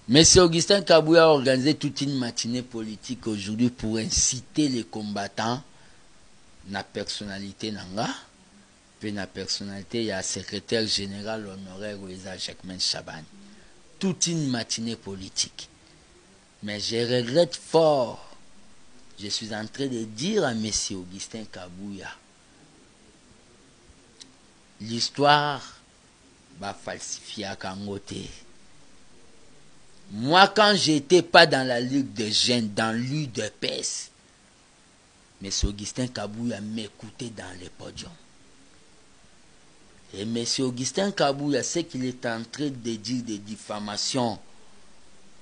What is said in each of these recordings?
Monsieur Augustin Kabouya a organisé toute une matinée politique aujourd'hui pour inciter les combattants na personnalité nanga, puis na personnalité il y a secrétaire général honoraire Oueza Jacquemain Chabani. Toute une matinée politique. Mais je regrette fort. Je suis en train de dire à Monsieur Augustin Kabouya, l'histoire va falsifier à Kangote. Moi, quand j'étais pas dans la Ligue des jeunes, dans l'UDPS, M. Augustin Kabouya m'écoutait dans les podiums. Et M. Augustin Kabouya, ce qu'il est en train de dire des diffamations,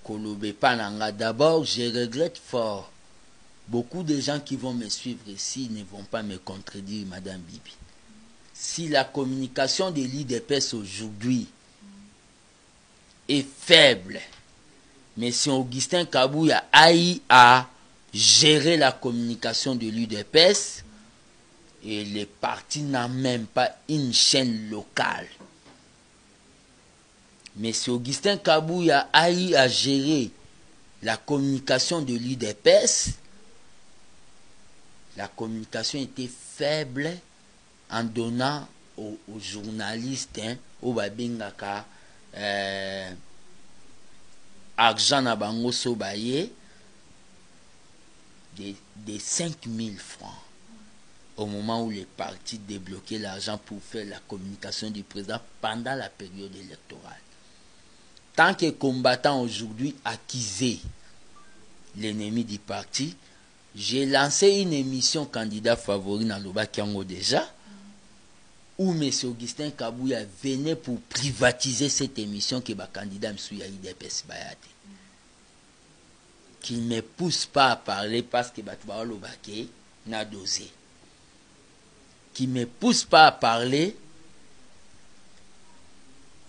d'abord, je regrette fort. Beaucoup de gens qui vont me suivre ici ne vont pas me contredire, Madame Bibi. Si la communication de l'UDPS aujourd'hui est faible, M. Augustin Kabouya a géré la communication de l'UDPS et les partis n'ont même pas une chaîne locale. M. Augustin Kabouya a géré la communication de l'UDPS. La communication était faible en donnant aux journalistes, aux babingaka, argent na bango sobaye de 5 000 francs au moment où les partis débloquaient l'argent pour faire la communication du président pendant la période électorale. Tant que combattant aujourd'hui accusé l'ennemi du parti, j'ai lancé une émission candidat favori dans Loba Kiango déjà, où M. Augustin Kabouya venait pour privatiser cette émission que le candidat Msouya IDPS Bayate. Qui ne me pousse pas à parler parce que Batouba Lobake n'a dosé. Qui ne me pousse pas à parler,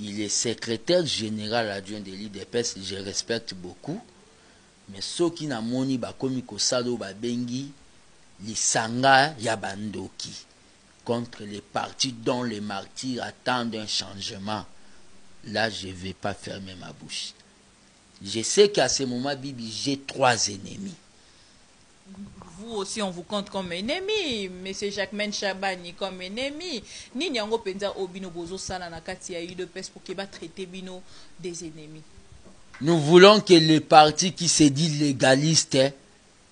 il est secrétaire général adjoint de l'IDPS, je respecte beaucoup. Mais ceux qui n'ont moni bakomi kosado babengi lisanga yabandoki contre les partis dont les martyrs attendent un changement. Là, je ne vais pas fermer ma bouche. Je sais qu'à ce moment, Bibi, j'ai 3 ennemis. Vous aussi, on vous compte comme ennemi. Monsieur Jacquemain Chabani comme ennemi. Ni nyango penza obino bozo sala na kati ya UDPS pour qu'il va traiter bino des ennemis. Nous voulons que les partis qui se disent légalistes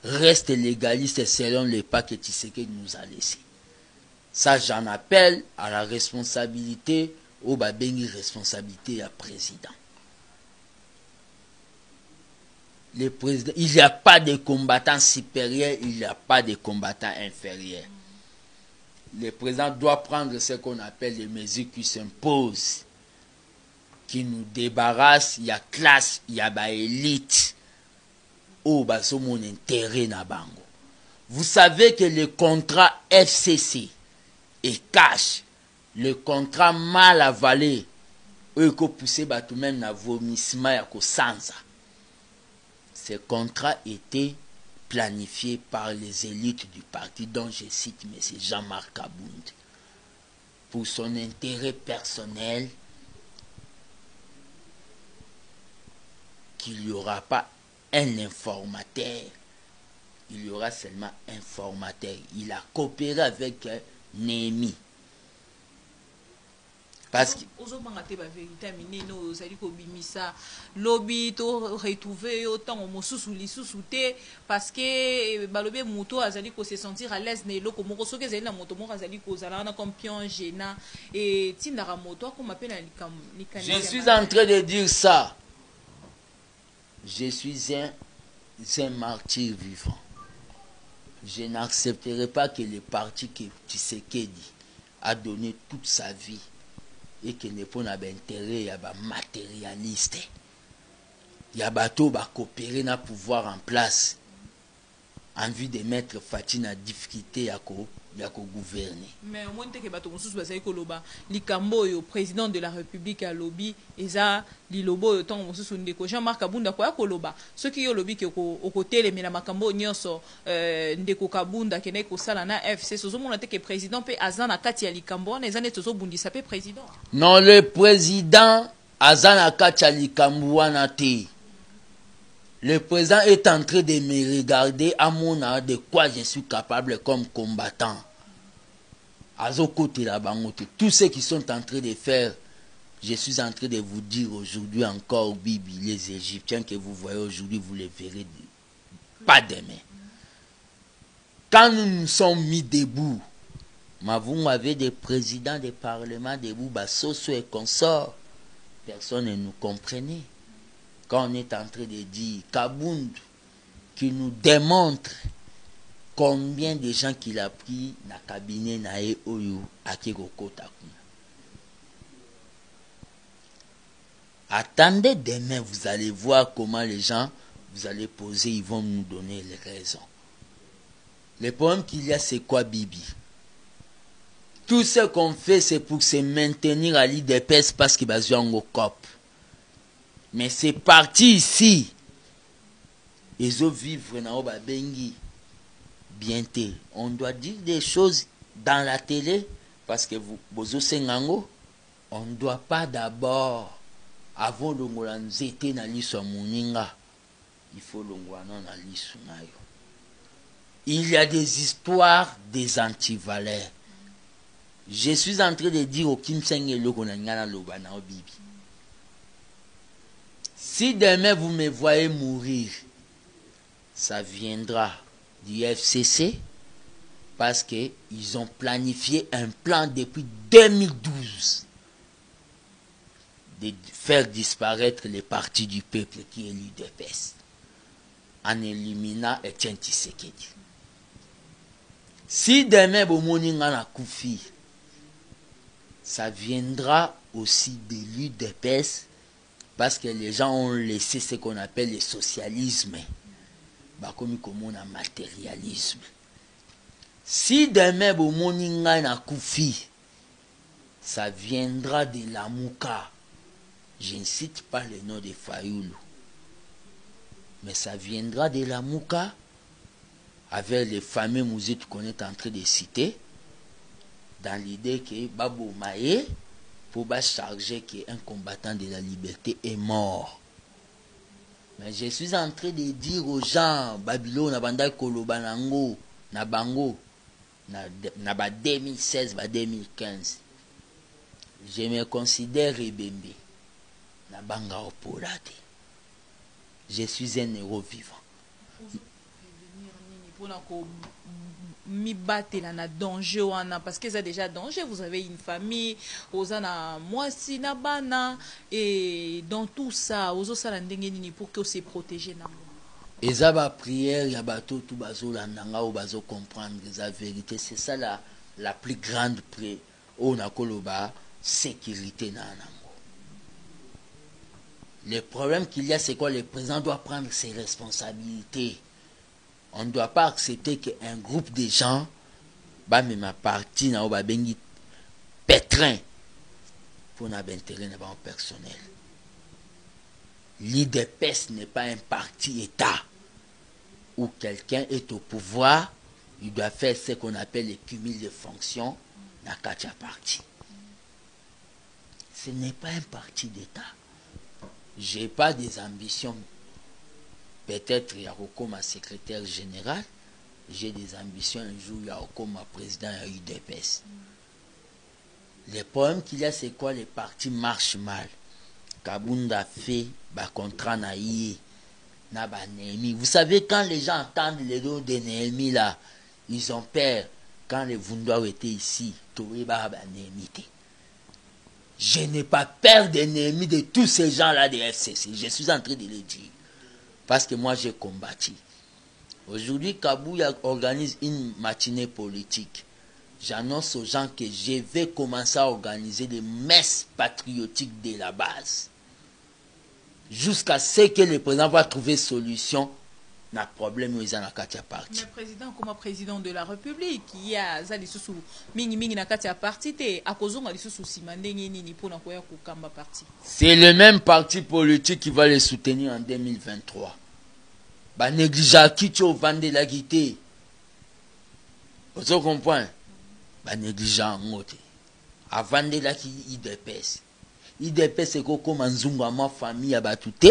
restent légalistes selon les pas que Tshisekedi nous a laissés. Ça, j'en appelle à la responsabilité, au babengi responsabilité à président. Le président. Il n'y a pas de combattants supérieurs, il n'y a pas de combattants inférieurs. Le président doit prendre ce qu'on appelle les mesures qui s'imposent, qui nous débarrassent. Il y a classe, il y a élite. Oh, bah, c'est mon intérêt na bango. Vous savez que le contrat FCC et cash, le contrat mal avalé, eux qui poussé tout même na vomissement ya ko sansa. Ce contrat était planifié par les élites du parti, dont je cite M. Jean-Marc Kabound, pour son intérêt personnel, qu'il n'y aura pas un informateur, il y aura seulement un formateur. Il a coopéré avec Némi. Parce que lobby to retrouver autant au mosusu lisusuté parce que balobe moto azali ko se sentir à l'aise ne loko moko soki ezali na moto moko azali ko zala na comme pion gênant et tindara moto ko m'appelle likani. Je suis en train de dire ça. Je suis un martyr vivant. Je n'accepterai pas que le parti que Tshisekedi a donné toute sa vie et que ne pas d'intérêt, il y a des matérialistes. Il y a des gens qui coopérer na pouvoir en place en vue de mettre Fatine en difficulté à gouverner. Mais au moins que bato mosusu bazali koloba likambo yo président de la République à lobby eza lilobo yo tant mosusu ndeko Jean-Marc Kabunda kwa koloba ceux qui yo lobby ke ko côté na makambo nyonso ndeko Kabunda kene ko sala na FC sozo mona te que président pe azana kati ya likambo na ezane tozo bundisa pe président. Non, le président azana kati ya likambo wana te. Le président est en train de me regarder à mon âge de quoi je suis capable comme combattant. Tous ceux qui sont en train de faire, je suis en train de vous dire aujourd'hui encore, Bibi, les Égyptiens que vous voyez aujourd'hui, vous les verrez pas demain. Quand nous nous sommes mis debout, vous avez des présidents des parlements debout, Soso et consorts, personne ne nous comprenait. Quand on est en train de dire Kabound, qui nous démontre combien de gens qu'il a pris dans le cabinet nae oyo akiroko takuna. Attendez demain, vous allez voir comment les gens, vous allez poser, ils vont nous donner les raisons. Le problème qu'il y a, c'est quoi, Bibi? Tout ce qu'on fait, c'est pour se maintenir à l'IDPS parce qu'il va jouer en COP. Mais c'est parti ici. Ils ont vivre dans le bengi. Bientôt. On doit dire des choses dans la télé parce que vous, on ne doit pas d'abord, avant de nous éter dans l'issue moninga, il faut le voir dans l'issue. Il y a des histoires des antivaleurs. Je suis en train de dire au Kim Sengelo qu'on a ngana lobana au Bibi. Si demain vous me voyez mourir, ça viendra du FCC parce qu'ils ont planifié un plan depuis 2012 de faire disparaître les partis du peuple qui est l'UDPS en éliminant Etienne Tshisekedi. Si demain vous mourrez Koufi, ça viendra aussi de l'UDPS parce que les gens ont laissé ce qu'on appelle le socialisme. Comme on a matérialisme. Si demain vous mourrez Koufi, ça viendra de la Mouka. Je ne cite pas le nom de Fayoulou. Mais ça viendra de la Mouka avec les fameux musiques qu'on est en train de citer dans l'idée que Babo Maé, pour charger qu'un combattant de la liberté est mort. Mais je suis en train de dire aux gens, Babylone, Nabanda Kolobanango, Nabango, Naba 2016, 2015, je me considère Rebembe, Nabanga Opolate. Je suis un héros vivant. Mi batela na danger wana parce que ça déjà danger, vous avez une famille, ozana mwasi na bana et dans tout ça ozo sala ndenge nini pour que se protéger nango. Eza ba prière ya bato tout bazo landanga ou bazo comprendre la vérité, c'est ça la plus grande prière on a koloba sécurité na nango. Le problème qu'il y a, c'est quoi? Le président doit prendre ses responsabilités. On ne doit pas accepter qu'un groupe de gens, même parti na bengi pétrin, pour n'avoir intérêt dans personnel. L'IDPS n'est pas un parti État où quelqu'un est au pouvoir, il doit faire ce qu'on appelle le cumul de fonctions dans quatre partis. Ce n'est pas un parti d'État. Je n'ai pas des ambitions. Peut-être il y a comme secrétaire général, j'ai des ambitions un jour, il y a comme président de l'UDPS. Le problème qu'il y a, c'est quoi? Les partis marchent mal. Kabunda fait un contrat na Néhémie. Vous savez, quand les gens entendent les noms de Néhémie là, ils ont peur. Quand les Vundois étaient ici, je n'ai pas peur de Néhémie, de tous ces gens-là de FCC. Je suis en train de le dire. Parce que moi, j'ai combattu. Aujourd'hui, Kabouya organise une matinée politique. J'annonce aux gens que je vais commencer à organiser des messes patriotiques de la base. Jusqu'à ce que le président va trouver solution na problème où ils ont la parti. Mais président, comme président de la République, il y a Zalissu mingi na katia parti te akozonga lisusu simandenge nini pour na koya kukamba parti. C'est le même parti politique qui va les soutenir en 2023. Ba négligea kicho vande la guité. Vous comprenez? Ba négligea ngote. A vande la ki IDPS. IDPS c'est comme nzunga ma famille abatute.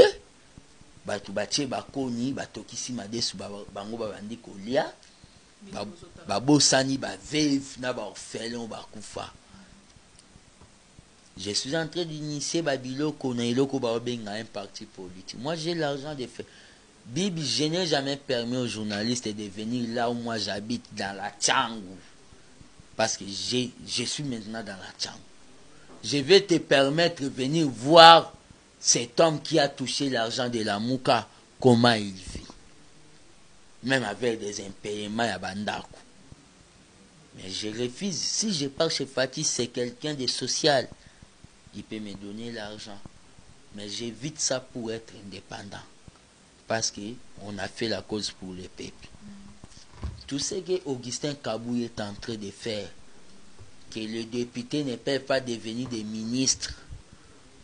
bato batie bakoni batokisi madesu bango babandi kolia babosani baveuve na baorphelin bakufa. Je suis en train d'initier babiloko na eloko baobenga un parti politique. Moi j'ai l'argent de faire. Bibi, je n'ai jamais permis aux journalistes de venir là où moi j'habite, dans la Tchangou. Parce que je suis maintenant dans la Tchangou. Je vais te permettre de venir voir cet homme qui a touché l'argent de la Mouka, comment il vit. Même avec des impayements à Bandakou. Mais je refuse. Si je pars chez Fatih, c'est quelqu'un de social. Il peut me donner l'argent. Mais j'évite ça pour être indépendant. Parce qu'on a fait la cause pour le peuple. Tout ce que Augustin Kabou est en train de faire, que les députés ne peuvent pas devenir des ministres,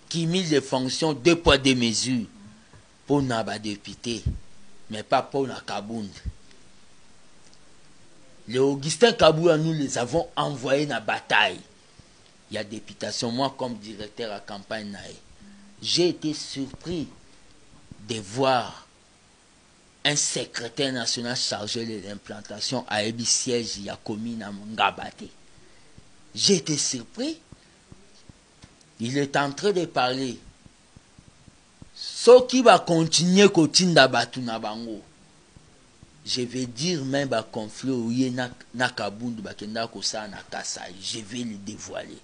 qui mis des fonctions 2 poids 2 mesures pour nos députés, mais pas pour nos Kabound. Les Augustin Kabou, nous les avons envoyés dans la bataille. Il y a députation, moi comme directeur à campagne, j'ai été surpris de voir un secrétaire national chargé de l'implantation à Ebi siège Yakomi na Ngabate. J'ai été surpris. Il est en train de parler. Ce qui va continuer kotinda batu na bango. Je vais dire même ba conflit ouye na Kabundu bakenda ko sa na Kasai. Je vais le dévoiler.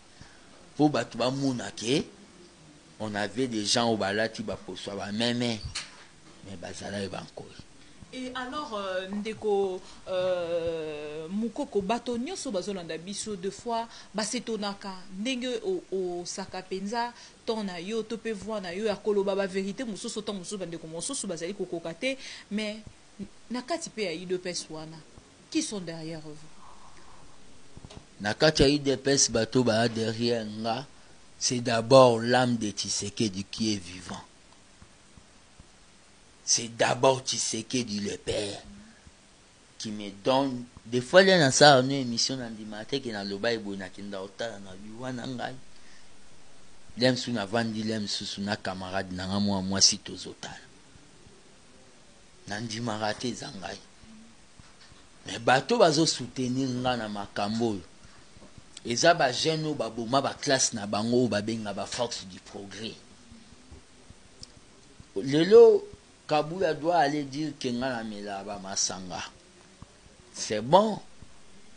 Pour batu ba monake, on avait des gens au balati ba poswa ba même mais bazala e banko. Et alors, ndeko mukoko bato nyonso bazolanda biso 2 fois basetonaka ndenge o sakapenza ton na yo to pe voir na yo akoloba ba vérité mususu ton mususu bandeko mususu bazali kokoka te mais nakati pe ya UDPS wana qui sont derrière vous? Nakati ya UDPS bato ba derrière nga, c'est d'abord l'âme de Tshisekedi qui est vivant. C'est d'abord Tshisekedi le père qui me donne. Des fois, il y a une émission dans le matin qui est dans le bail qui est dans le bail. L'aime sous na vandi, l'aime sous na camarade, n'a moi si tozotal. Nandi marate zangai. Mais bateau bazo soutenir nga na makambo. Eza ba jeune ba boma ba classe na bango ba benga ba force du progrès. Lelo Kabouya doit aller dire que nga na ba masanga. C'est bon.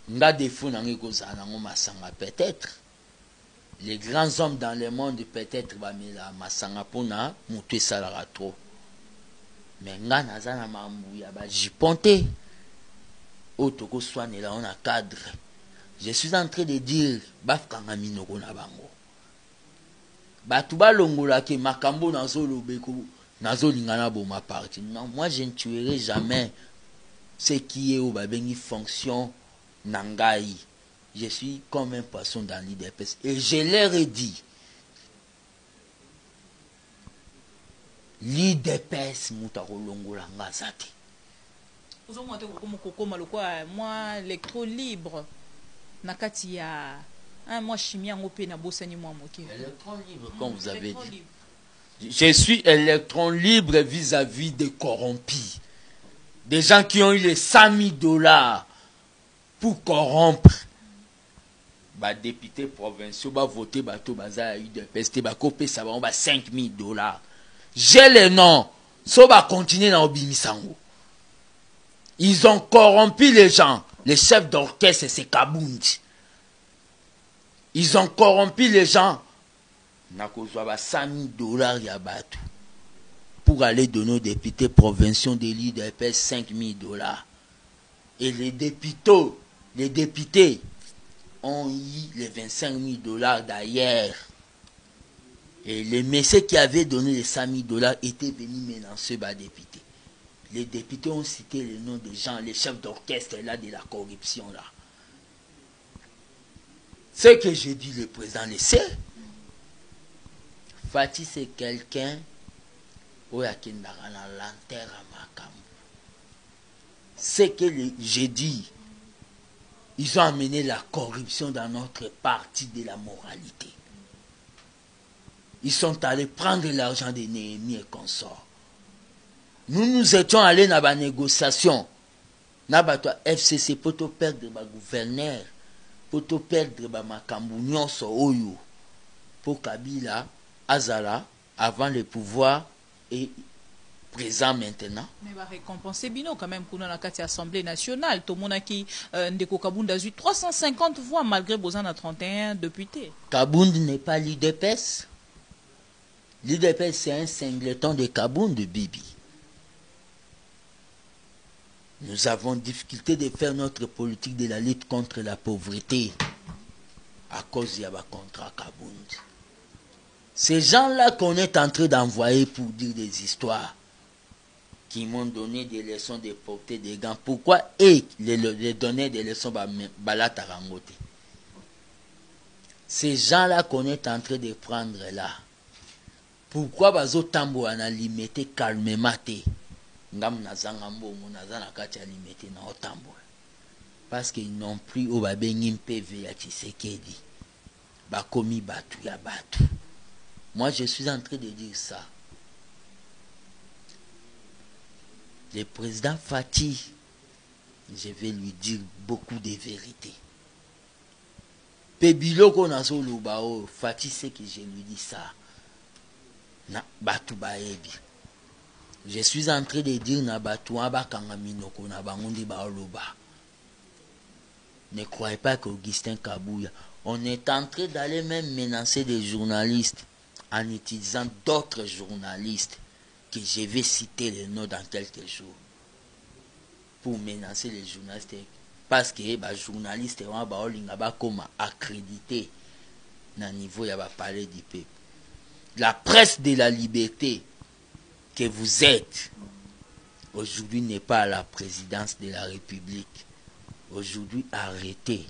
Nga defo na ngiko za na masanga peut-être. Les grands hommes dans le monde peut-être ba mela masanga pona mutu salara trop. Mais nga naza na mambuya ba jiponte. Otoko soane là on a cadre. Je suis en train de dire bafkanga minoko na bango. Batu ba longola ke makambo na zolo beko. Ma partie. Non, moi je ne tuerai jamais ce qui est au babengi fonction nangai. Je suis comme un poisson dans l'IDPS. Et je leur ai dit, l'IDPS mutakolongola ngazate. Moi, électro libre. Nakati ya moi chimie en opé na bosani moi moké. Électron libre, comme vous avez dit. Je suis électron libre vis-à-vis des corrompus. Des gens qui ont eu les $100,000 pour corrompre. Bah, députés provinciaux, bah, voter, bah, tout, bah, ça, eu de peste, bah, copier, ça va, on va $5,000. J'ai les noms. Ça va continuer dans Obimisango. Ils ont corrompu les gens. Les chefs d'orchestre, c'est Kabundi. Ils ont corrompu les gens. Nakozwa $100,000 ya batu pour aller donner aux députés provinciaux de l'IDPS $5,000. Et les députés ont eu les $25,000 d'ailleurs. Et les messieurs qui avaient donné les $100,000 étaient venus menacer les députés. Les députés ont cité les noms des gens, les chefs d'orchestre là de la corruption là. Ce que j'ai dit, le président le sait. Fatih, c'est quelqu'un qui a na lanterre à Makambo. C'est que j'ai dit, ils ont amené la corruption dans notre partie de la moralité. Ils sont allés prendre l'argent de Néhémie et consorts. nous étions allés dans la négociation. Na bato FCC pour te perdre le gouverneur, pour te perdre le makambu nyonso oyo, pour Kabila, Azala, avant le pouvoir et présent maintenant. Mais va récompenser Bino quand même pour l'Assemblée nationale. Tout le monde qui Ndeko Kabunda a eu 350 voix malgré Bozan à 31 députés. Kabunda n'est pas l'UDPS. L'UDPS c'est un singleton de Kabunda Bibi. Nous avons difficulté de faire notre politique de la lutte contre la pauvreté à cause de la contrat Kabunda. Ces gens-là qu'on est en train d'envoyer pour dire des histoires, qui m'ont donné des leçons de porter des gants, pourquoi les donner des leçons balatarangote? Ces gens-là qu'on est en train de prendre là, pourquoi bazo tambo ana limité calmement te? Ngam nazanga mbongo nazana kati limité na otambo. Parce qu'ils n'ont plus au babengi PV ya Tshisekedi. Bakomi batu ya batu. Moi je suis en train de dire ça. Le président Fati, je vais lui dire beaucoup de vérités. Pebiloko nazo lubao, Fati sait que je lui dis ça. Na batu baebi. Je suis en train de dire na batu abakanga minoko na bangundi baoloba. Ne croyez pas qu'Augustin Kabouya, on est en train d'aller même menacer des journalistes en utilisant d'autres journalistes que je vais citer les noms dans quelques jours pour menacer les journalistes parce que les journalistes sont accrédités dans le niveau de parler du peuple. La presse de la liberté que vous êtes aujourd'hui n'est pas à la présidence de la République. Aujourd'hui, arrêtez.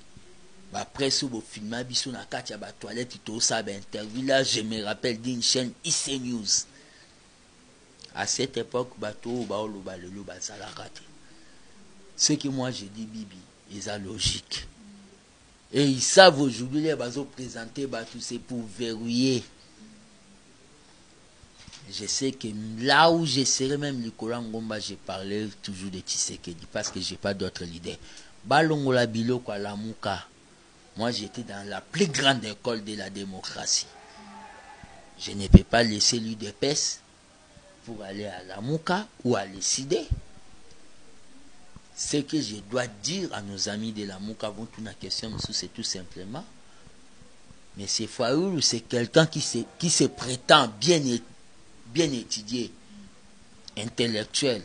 La presse ou film biso na kati ya ba toilette to sa ba interview là, je me rappelle d'une chaîne IC News. À cette époque, bateau baoloba lelo bazalakate. Ce que moi je dis Bibi, ils ont logique. Et ils savent aujourd'hui les bazo présenter bateau c'est pour verrouiller. Je sais que là où je serai même le Koran Ngomba, je parlais toujours de Tshisekedi parce que j'ai pas d'autres leaders. Balongola biloko la muka. Moi, j'étais dans la plus grande école de la démocratie. Je ne peux pas laisser l'UDPS pour aller à la Mouka ou à l'ECD. Ce que je dois dire à nos amis de la Mouka, avant toute la question, c'est tout simplement, mais c'est Fayoulou, c'est quelqu'un qui se prétend bien étudié, intellectuel,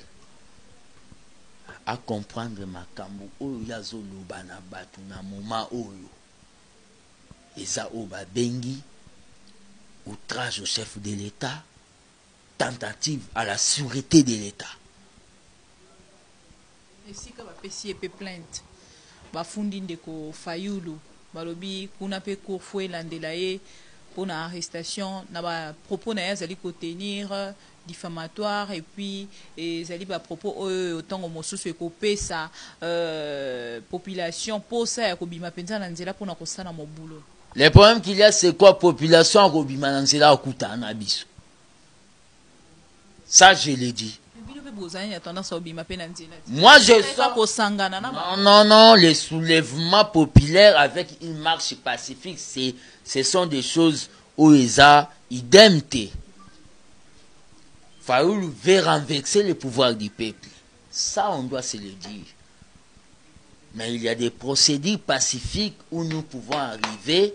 à comprendre ma kambu, oyo yazo lobana batu na moma oyo. Eza oba bengi, outrage au chef de l'État, tentative à la sûreté de l'État. Et si ka bapesi epe plainte, bafundi ndeko Fayoulou, balobi kuna pe courfoué landela ye pour na arrestation, na ba propos na yazali ko tenir diffamatoire et puis ezali ba propos autant mosusu ekopesa population pour ça ya kobima penza na nzela pour na kosala mo boulot. Le problème qu'il y a, c'est quoi? Population kobima na nzela okuta na biso. Ça je l'ai dit. Moi je sens non, les soulèvements populaires avec une marche pacifique, ce sont des choses où ils ont idemté. Fayoulou veut renverser le pouvoir du peuple. Ça, on doit se le dire. Mais il y a des procédures pacifiques où nous pouvons arriver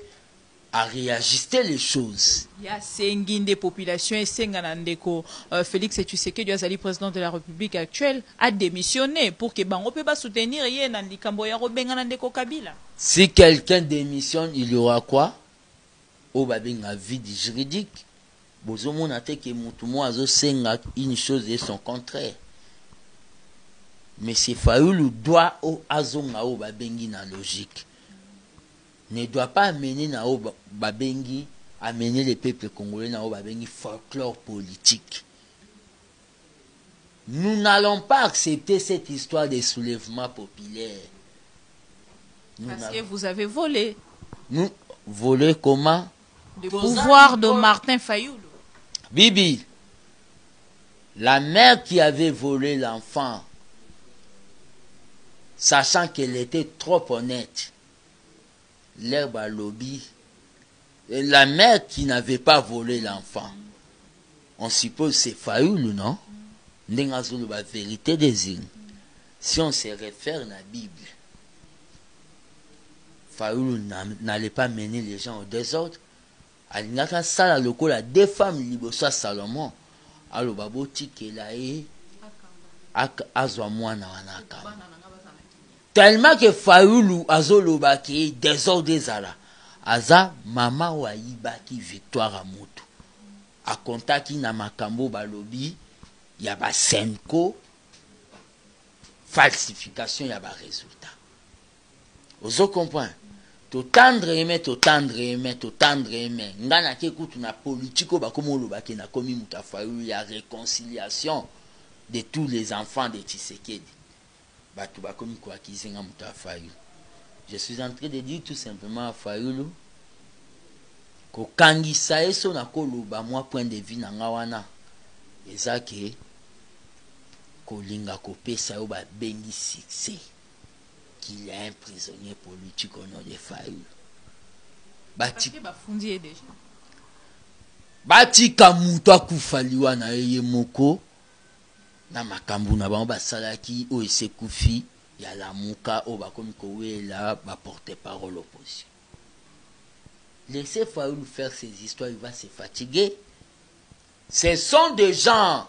à réajuster les choses. Il y a des populations et Senganandeko Félix Tshisekedi, le président de la République actuelle, a démissionné pour que Bango peut pas soutenir Kabila. Si quelqu'un démissionne, il y aura quoi? Au babinga vide juridique. Bozomon a été que Moutoumou a une chose et son contraire. Mais c'est Fayoulou doit au azonga au babengi na logique. Ne doit pas amener na babengi, amener les peuples congolais na babengi folklore politique. Nous n'allons pas accepter cette histoire de soulèvement populaire. Parce que vous avez volé. Nous volé comment? Le pouvoir de Martin Fayoulou. Bibi, La mère qui avait volé l'enfant, sachant qu'elle était trop honnête, l'herbe à lobby, et la mère qui n'avait pas volé l'enfant, on suppose c'est Fayoulou, non? Ndengazulu la vérité des îles. Si on se réfère à la Bible, Fayoulou n'allait pas mener les gens au désordre. Alingaka sala lokola deux femmes liboso Salomon. Alo baboti kelae azwa mwana wanaka. Tellement que Fayoulou azoloba ki désordre ezala. Aza mama wa yibaki victoire à moto. A kontaki na makambo balobi ya ba senko falsification ya ba résultat. Ozo comprendre? To tendre aimé, to tendre aimé, to tendre aimé. Ngana ke kutu na politiko ba komo loba ke na komi muta Fayoulou ya réconciliation de tous les enfants de Tshisekedi. Batu ba komi kwa kizinga muta Fayoulou. Je suis en train de dire tout simplement à Fayoulou ko kangisa eso na koloba moi point de vue na ngawana ezake ko linga ko pesa yo ba bengi succès. Il y a un prisonnier politique au nom de Fayoulou. Bati kamuta kufaliwa na eye moko na makambu na bango basalaki o ese kufi ya la muka o bakomi kowela ba porter parole opposition. Laissez Fayoulou faire ses histoires, il va se fatiguer. Ce sont des gens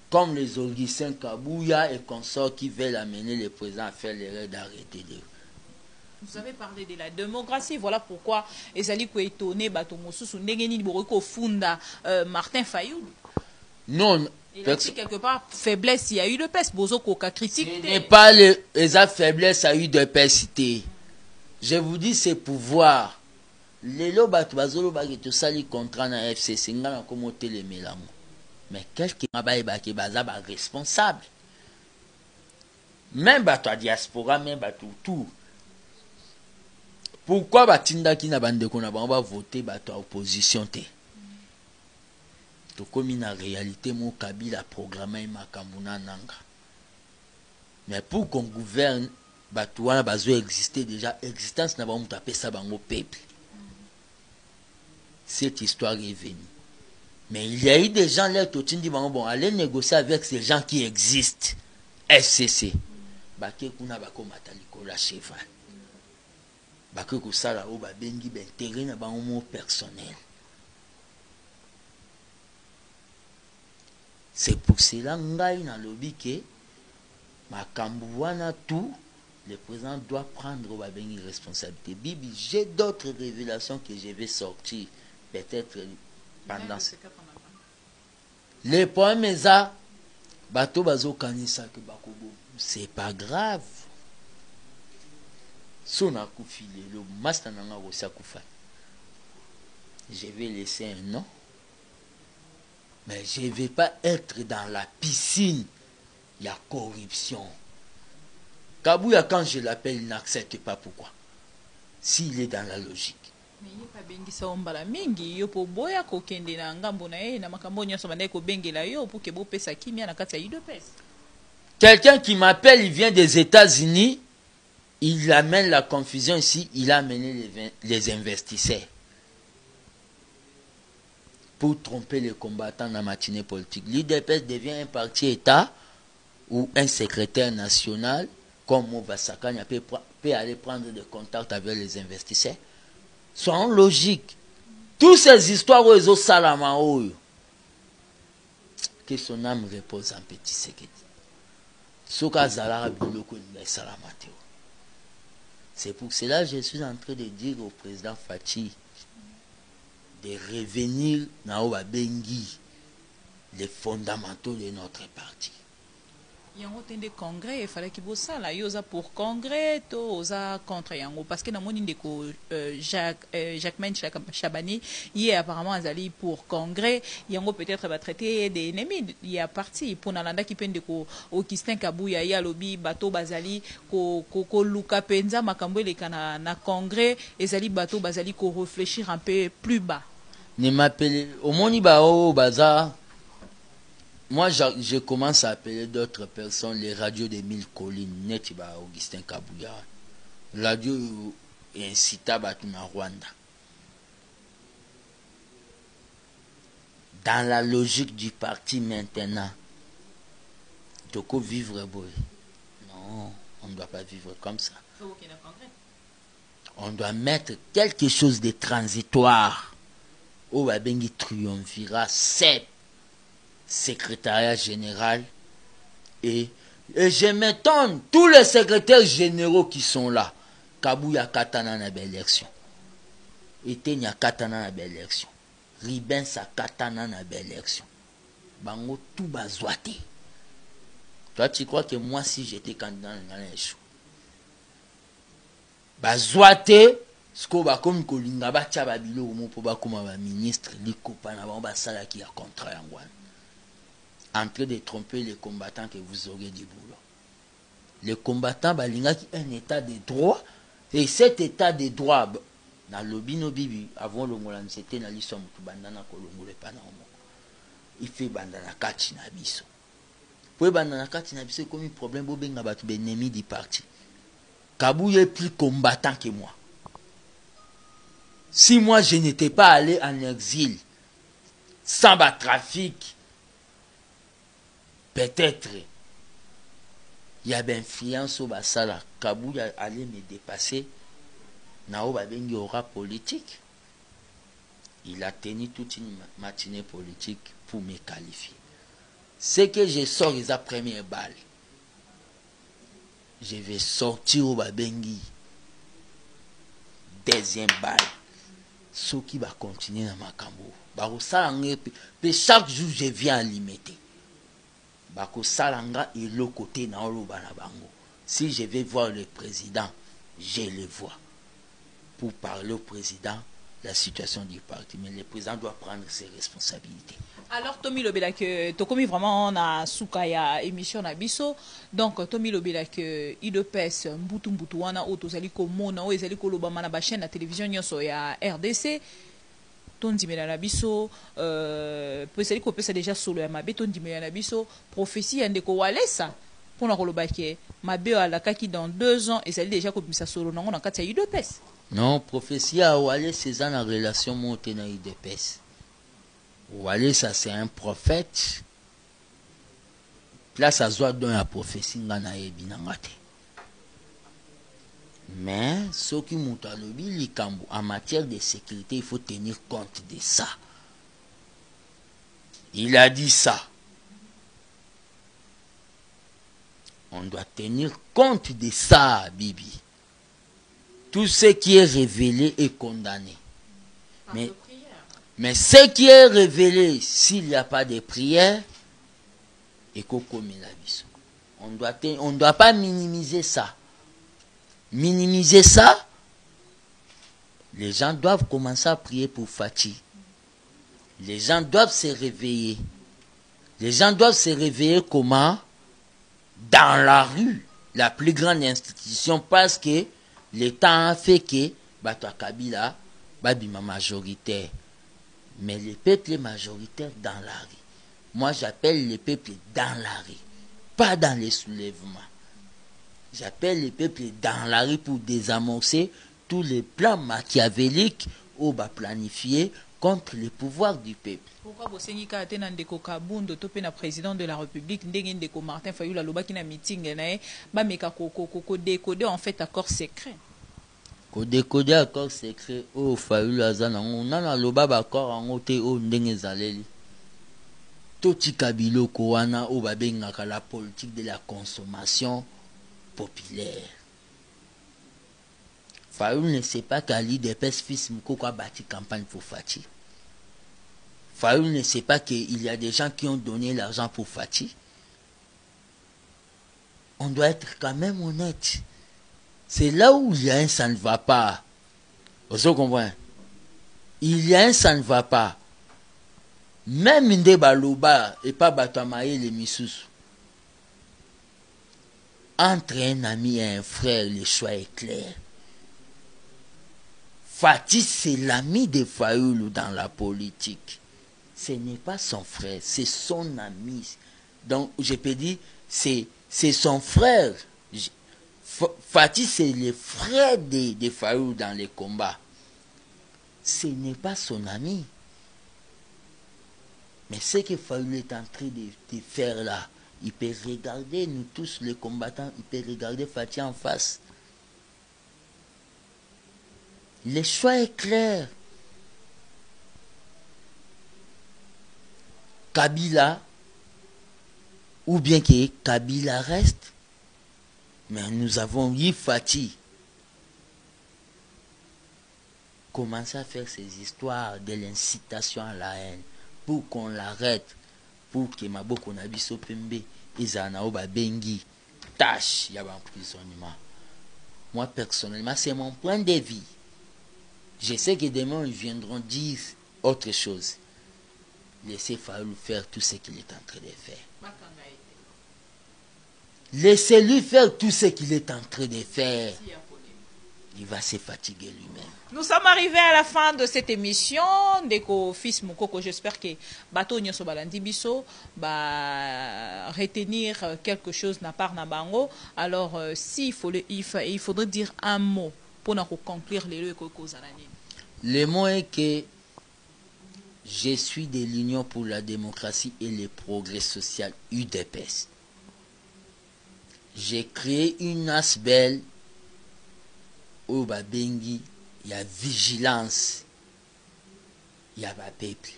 comme les Augustins Kabouya et consorts qui veulent amener le président à faire l'erreur d'arrêter de... Vous avez parlé de la démocratie, voilà pourquoi Ezali ko étonné Batomosusu Ndengeni Boroko Funda Martin Fayoulou. Non, il a dit quelque part faiblesse, il y a eu de peste, Bozoko ka critique. Ce n'est pas les faiblesse, a eu de peste. Je vous dis c'est pouvoir. Lelo bato bazolo ba to sali contrat na FCC ngana komo telemelango. Mais quelqu'un qui est responsable. Même la diaspora, même tout. Pourquoi Batinda qui n'a pas voté l'opposition? Tout comme une réalité, mon Kabila programme Makamuna Nanga. Mais pour qu'on gouverne, Batouana Bazo existait déjà. Existence n'a pas tapé ça au peuple. Cette histoire est venue. Mais il y a eu des gens là qui dit bon, allez négocier avec ces gens qui existent. FCC. Baké kuna bako mataliko la cheval. Baké kusala o ba bengi ben terrain na bango personnel. C'est pour cela ngai na lobi ke makambu wana tout le président doit prendre ba bengi responsabilité. Bibi, j'ai d'autres révélations que je vais sortir peut-être pendant ce les poèmes ça bateau bazo kanisa que bakobo c'est pas grave sona kufile le master nanga rosa kufa je vais laisser un nom mais je vais pas être dans la piscine il y a corruption. Kabouya quand je l'appelle il n'accepte pas pourquoi s'il est dans la logique. Mais il n'y a pas bengisa ombala mingi yo po boya ko kende na ngambo na na makambo nyoso bande ko bengela yo pour que bo pesa kimia na kati ya UDPS. Quelqu'un qui m'appelle, il vient des États-Unis, il amène la confusion ici, il a amené les investisseurs pour tromper les combattants dans la matinée politique. L'UDPS devient un parti État ou un secrétaire national comme Mouvassakanya peut aller prendre des contacts avec les investisseurs. Soyons logiques. Toutes ces histoires où ils ont salama, que son âme repose en petit secret. C'est pour cela que je suis en train de dire au président Fachi de revenir dans Bengi, les fondamentaux de notre parti. Yango tende congrès il fallait qu'il bosse ça là yoza pour congrès to oza contre yango parce que na moni ndeko Jacquemain Chabani hier apparemment azali pour congrès yango peut-être va traiter des ennemis il y a parti pour nalanda ki pende ko Augustin Kabouya ya lobi bato bazali ko luka penza makambo elekana na congrès ezali bato bazali ko réfléchir un peu plus bas. Ne m'appelle au moni ba o baza moi, je commence à appeler d'autres personnes les radios des 1000 collines, Netiba Augustin Kabouya. Radio incitable à tout le Rwanda. Dans la logique du parti maintenant, Toko vivre boy. Non, on ne doit pas vivre comme ça. On doit mettre quelque chose de transitoire. Au Babengi triomphira, c'est secrétariat général. Et je m'étonne, tous les secrétaires généraux qui sont là, Kabouya Katana na belle élection. Etenya Katana na belle élection. Riben sa Katana na belle élection. Bango tout bazouate. Toi, tu crois que moi, si j'étais candidat dans l'élection, bazouate, ce qu'on va comme Kolinga, batia babilo, ou mon poba comme un ministre, les copains, on va ça qui a contrat en train de tromper les combattants que vous aurez du boulot. Les combattants, balinga qui un état de droit, et cet état de droit, dans le lobby no bibi, avant le moulin, c'était dans l'histoire de bandana kolongo le panamo. Il fait bandana kati na biso. Pour bandana kati na biso, comme un problème, bobenga batu benemi du parti. Kabou est plus combattant que moi. Si moi je n'étais pas allé en exil, sans bas trafic, peut-être il y a une influence au Bassala. Kabou allait me dépasser. Nao Babengi aura politique. Il a tenu toute une matinée politique pour me qualifier. C'est que je sors les premières balles. Je vais sortir au Babengi. Deuxième balle. Ce qui va continuer dans ma cambo. Chaque jour, je viens à limiter. Bako salanga et le côté na bango. Si je vais voir le président, je le vois. Pour parler au président, la situation du parti. Mais le président doit prendre ses responsabilités. Alors, Tommy Lobela, que tu as vraiment na soukaya émission na biso. Donc, Tommy Lobela, que IDPS, Mbutu wana, ou tozali komona, ou ezali kolobama na ba chaîne na télévision nyonso ya RDC. Tondimela na biso pesali ko pesa déjà solo ya mabe tondimela na biso prophétie ya ndeko walesa pona koloba ke mabe alakaki dans 2 ans ezali déjà ko bimisa solo nango na kati ya IDPS. Non, prophétie ya walesa c'est en relation monte na IDPS. Walesa c'est un prophète. Place à zwa don ya prophétie ngana yebi na ngate. Mais ce qui en matière de sécurité, il faut tenir compte de ça. Il a dit ça. On doit tenir compte de ça, Bibi. Tout ce qui est révélé est condamné. Mais ce qui est révélé, s'il n'y a pas de prière, on ne doit pas minimiser ça. Minimiser ça, les gens doivent commencer à prier pour Fati. Les gens doivent se réveiller. Les gens doivent se réveiller comment? Dans la rue, la plus grande institution, parce que l'État a fait que Batwa Kabila, Babima majoritaire. Mais le peuple est majoritaire dans la rue. Moi, j'appelle le peuple dans la rue, pas dans les soulèvements. J'appelle les peuples dans la rue pour désamorcer tous les plans machiavéliques ou planifiés contre le pouvoir du peuple. Pourquoi vous avez dit Ndeko Kabundo, le président de la République, Ndeko Martin Fayulu, la qui na meeting, ba meka ko décoder en fait accord secret. Ko décoder accord secret au Fayulu azana on a loba ba accord en ote o ndenge zaleli. Toti kabilo ko wana o babengaka la politique de la consommation populaire. Fayoul ne sait pas qu'à l'IDPS fils Mkoko a bâti campagne pour Fati. Fayoul ne sait pas qu'il y a des gens qui ont donné l'argent pour Fati. On doit être quand même honnête. C'est là où il y a un ça ne va pas. Vous comprenez? Il y a un ça ne va pas. Même Nde Baloba et pas Batamaye les Missous. Entre un ami et un frère, le choix est clair. Fati, c'est l'ami de Fayoulou dans la politique. Ce n'est pas son frère, c'est son ami. Donc, je peux dire, c'est son frère. Fati, c'est le frère de Fayoulou dans les combats. Ce n'est pas son ami. Mais ce que Fayoulou est en train de faire là, il peut regarder, nous tous les combattants, il peut regarder Fati en face. Le choix est clair. Kabila, ou bien que Kabila reste, mais nous avons eu Fati. Commencer à faire ces histoires de l'incitation à la haine pour qu'on l'arrête, pour que Maboko Nabiso Pembe, Izana Oba Bengi, tâche, il y a un emprisonnement. Moi, personnellement, c'est mon point de vue. Je sais que demain, ils viendront dire autre chose. Laissez Fayoulou faire tout ce qu'il est en train de faire. Laissez-lui faire tout ce qu'il est en train de faire. Il va se fatiguer lui-même. Nous sommes arrivés à la fin de cette émission. Deko fils Moukoko, j'espère que bateau nyoso balandi biso ba retenir quelque chose na part na bango. Alors il faudrait dire un mot pour nous conclure les lieux kozalani. Le mot est que je suis de l'Union pour la démocratie et le progrès social UDPS. J'ai créé une ASBEL où il y a vigilance, il y a peuple,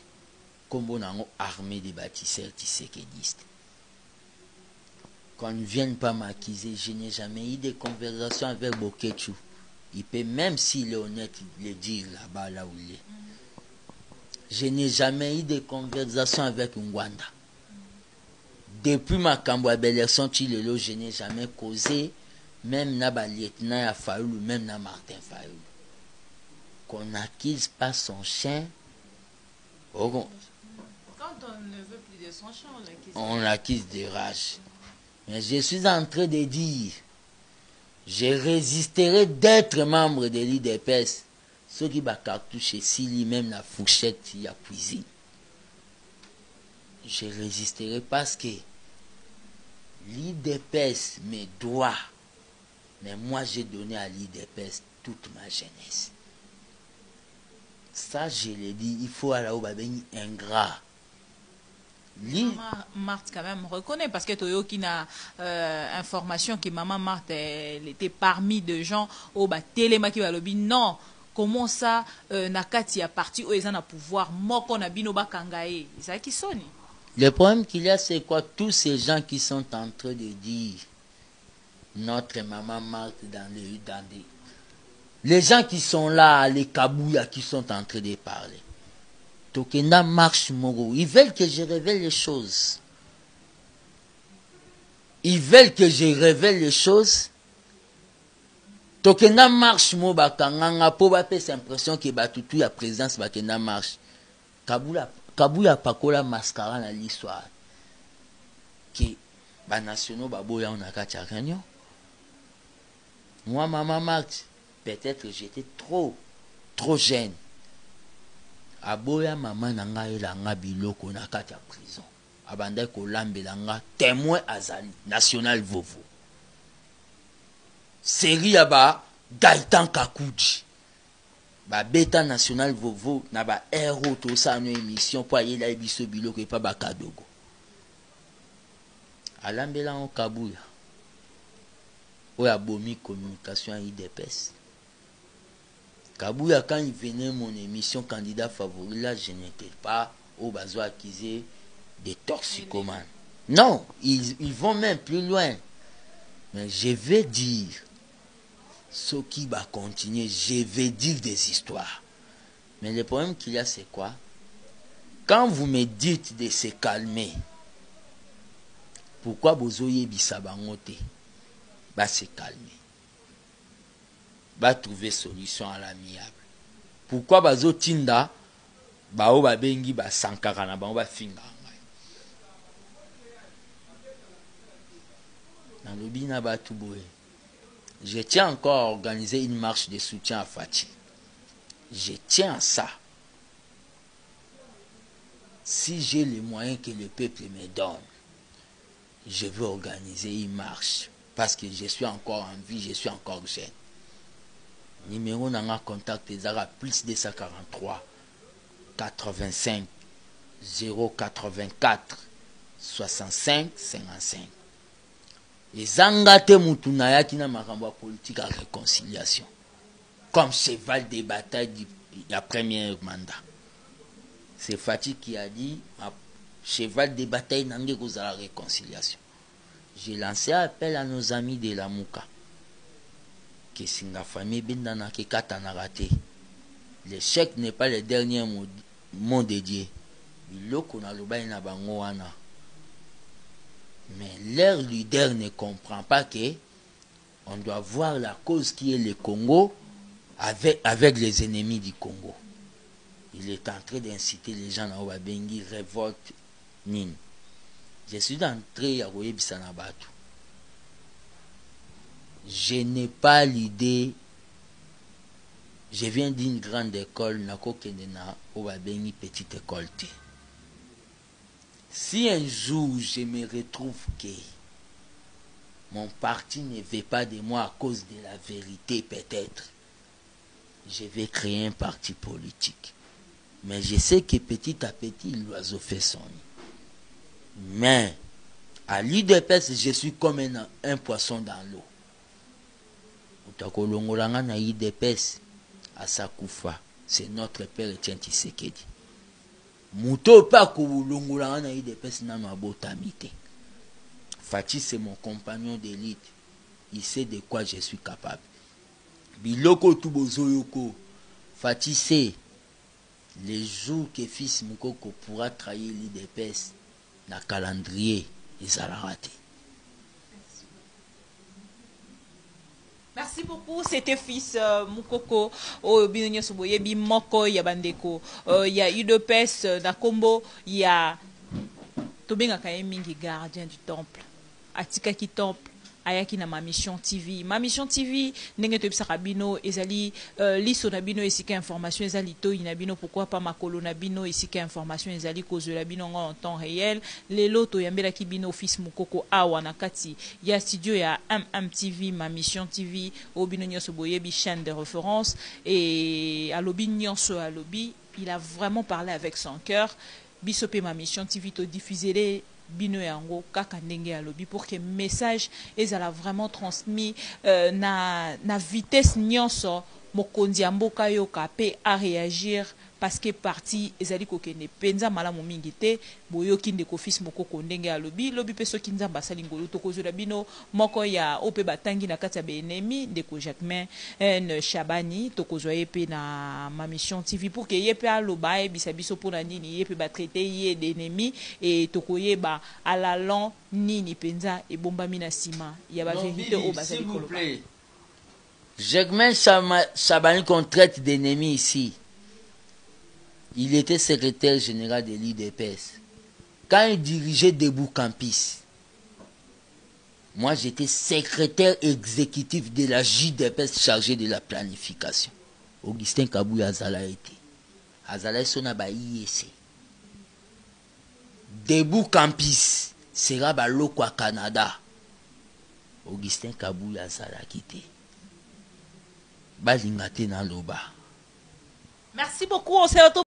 comme on a une armée de bâtisseurs tisékédistes. Qu'on ne vienne pas m'accuser, je n'ai jamais eu de conversation avec Bokechu. Il peut, même s'il est honnête, le dire là-bas, là où il est. Je n'ai jamais eu de conversation avec Ngwanda. Depuis ma Cambois élection, je n'ai jamais causé, même na lieutenant à Fayoulou, même na Martin Fayoulou. Qu'on n'accuse pas son chien. Quand on ne veut plus de son chien, on l'accuse de rage. Mais je suis en train de dire, je résisterai d'être membre de l'IDPS. Ceux qui va cartoucher si même la fourchette, il y a cuisine. Je résisterai parce que l'IDPS me doit. Mais moi, j'ai donné à l'IDPS toute ma jeunesse. Ça, je l'ai dit, il faut à la Obabeni ingrat. Maman Marthe quand même reconnaît parce que Toyo qui n'a information que maman Marthe elle était parmi des gens au téléma qui va le dire non. Comment ça, Nakati a parti où ils ont un pouvoir, moko na bino ba kangae. C'est qui sonne. Le problème qu'il y a, c'est quoi? Tous ces gens qui sont en train de dire notre maman Marthe dans les les gens qui sont là, les Kabouya qui sont en train de parler. Tokenda marche Moro. Ils veulent que je révèle les choses. Ils veulent que je révèle les choses. Tokenda marche mo bakanganga po ba pesa impression que batutu ya présidence bakenda marche. Kabouya pakola mascara na l'histoire. Que ba nationaux baboya on a kati réunion. Moi maman Marx, peut-être j'étais trop jeune. Aboya maman nanga elanga biloko na kati ya prison. Abanda ko lambelanga témoin azali national vovo. Série aba Gaëtan Kakoudji. Ba beta national vovo na ba héros to sa no émission po ayela biso biloko e pa ba kadogo. Alambela on Kabouya. Oya bomi communication IDPS. Kabouya, quand il venait mon émission candidat favori, là, je n'étais pas au bazo accusé des toxicomanes. Non, ils vont même plus loin. Mais je vais dire, ce qui va continuer, je vais dire des histoires. Mais le problème qu'il y a, c'est quoi? Quand vous me dites de se calmer, pourquoi Bozoye Bissabangote va se calmer? Va trouver solution à l'amiable. Pourquoi bazo tinda bao ba bengi ba sankara na ba finga na lobina ba tuboé. Je tiens encore à organiser une marche de soutien à Fati. Je tiens à ça. Si j'ai les moyens que le peuple me donne. je veux organiser une marche parce que je suis encore en vie, je suis encore jeune. Numéro n'a contact ezaka plus 243 85 084 65 55. Ezanga te mutu na yaki na makambo politique à réconciliation comme cheval de bataille du premier mandat. C'est Fatih qui a dit cheval de bataille n'angé cause la réconciliation. J'ai lancé appel à nos amis de la Mouka que si la famille bindana ke katana raté. L'échec n'est pas le dernier mot de Dieu. Biloko na loba ina bango wana. Mais leur leader ne comprend pas que on doit voir la cause qui est le Congo avec les ennemis du Congo. Il est en train d'inciter les gens à Obabengi révolte nin. Je suis entré à Oyebisana Batu. Je n'ai pas l'idée. Je viens d'une grande école, nako kendena Obabengi petite école. Si un jour je me retrouve que mon parti ne veut pas de moi à cause de la vérité peut-être, je vais créer un parti politique. Mais je sais que petit à petit, l'oiseau fait son nid. Mais à l'UDPS, je suis comme un poisson dans l'eau. Utakolongolanga na UDPS, à Sakoufa, c'est notre père Etienne Tshisekedi. Muto pa kolongolanga na UDPS na mabotamite. Fatih, c'est mon compagnon d'élite. Il sait de quoi je suis capable. Biloko tubozoyoko. Fatih sait. Les jours que fils Moukoko pourra trahir l'IDPS, na calendrier, ils allaient rater. Merci beaucoup, c'était fils Moukoko au Binonyo Soboye Bimoko Yabandeko. Il y a UDPS na Kombo, il y a Tobenga Kayemingi gardien du temple. Atika ki temple. Ayaki na ma mission TV. Ma mission TV, nenge to bisaka bino ezali liso na bino esika information ezali to inabino pourquoi pas makolo na bino esika information ezali cause la bino en temps réel. Lelo to yambela ki bino office Mukoko awa na kati ya studio ya MMTV ma mission TV au bino nyoso boyebi chaîne de référence et alobi nyonso alobi, il a vraiment parlé avec son cœur. Bisope ma mission TV to diffuser les bino yango kaka ndenge alobi pour que message ezala vraiment transmis na vitesse nyonso mokonzi ya mboka yoka pe a réagir parce que parti ezali kokende penza malamu mingi te boyoki ndeko fils mokoko ndenge alobi lobi pe soki nzamba asali ngolu tokozela bino moko ya ope batangi na kati ya benemi ndeko Jacquemain Chabani tokozwa ye pe na ma mission TV pour que ye pe aloba ebisa biso mpona nini ye pe batraite ye d'ennemi et tokoyeba ala long nini penza ebombami na nsima ya bavérité oyo bazali koloba. Jacquemain Chabani qu'on traite d'ennemi ici. Il était secrétaire général de l'IDPS. Quand il dirigeait Debout Campus, moi j'étais secrétaire exécutif de la JDPS chargé de la planification. Augustin Kabouya Azala était. Azala sona ba IEC. Debout Campus sera ba loko à Canada. Augustin Kabouya Azala quitté. Balingate na loba. Merci beaucoup, on se retrouve.